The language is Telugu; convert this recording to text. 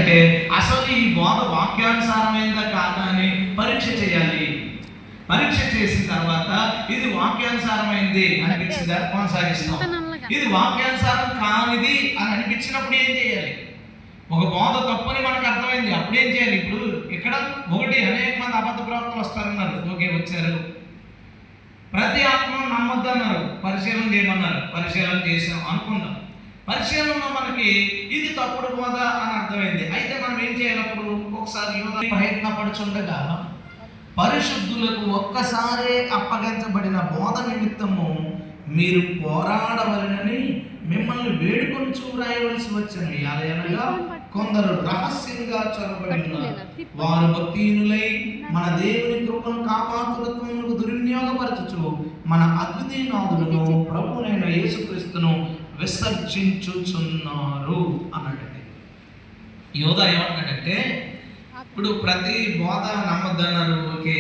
చేయాలంటే అసలు ఈ బోధ వాక్యానుసారమైందా కాదా అని పరీక్ష చేయాలి. పరీక్ష చేసిన తర్వాత ఇది వాక్యానుసారమైంది అనిపించిందా కొనసాగిస్తాం. ఇది వాక్యానుసారం కానిది అని అనిపించినప్పుడు ఏం చేయాలి? ఒక బోధ తప్పని మనకు అర్థమైంది, అప్పుడు ఏం చేయాలి? ఇప్పుడు ఇక్కడ ఒకటి, అనేక మంది అబద్ధ ప్రవక్తలు వస్తారన్నారు. ఓకే, వచ్చారు. ప్రతి ఆత్మను నమ్మొద్దు అన్నారు, పరిశీలన చేయమన్నారు. పరిశీలన చేసాం అనుకుందాం. పరిశీలనలో మనకి ఇది తప్పుడు బోధ అని అర్థమైంది. అయితే మనం ఏం చేయాలి? అప్పుడు ఒకసారి ప్రయత్నపడుచుండగా పరిశుద్ధులకు ఒక్కసారే అప్పగించబడిన బోధ నిమిత్తము మీరు పోరాడవలనని మిమ్మల్ని వేడుకొని రాయవలసి వచ్చిన అనగా కొందరు రహస్యంగా చొరబడి ఉన్నారు. వారు భక్తిహీనులై మన దేవుని కృపను కాపాతురత్వములకు దుర్వినియోగపరచుచు మన అద్వితీయనాథులను ప్రభువైన యేసుక్రీస్తును విసర్జించుచున్నారు అన్నట్టు. యోధ ఏమంటాడంటే, ఇప్పుడు ప్రతి బోధ నమ్మద్దన్నారు. ఓకే,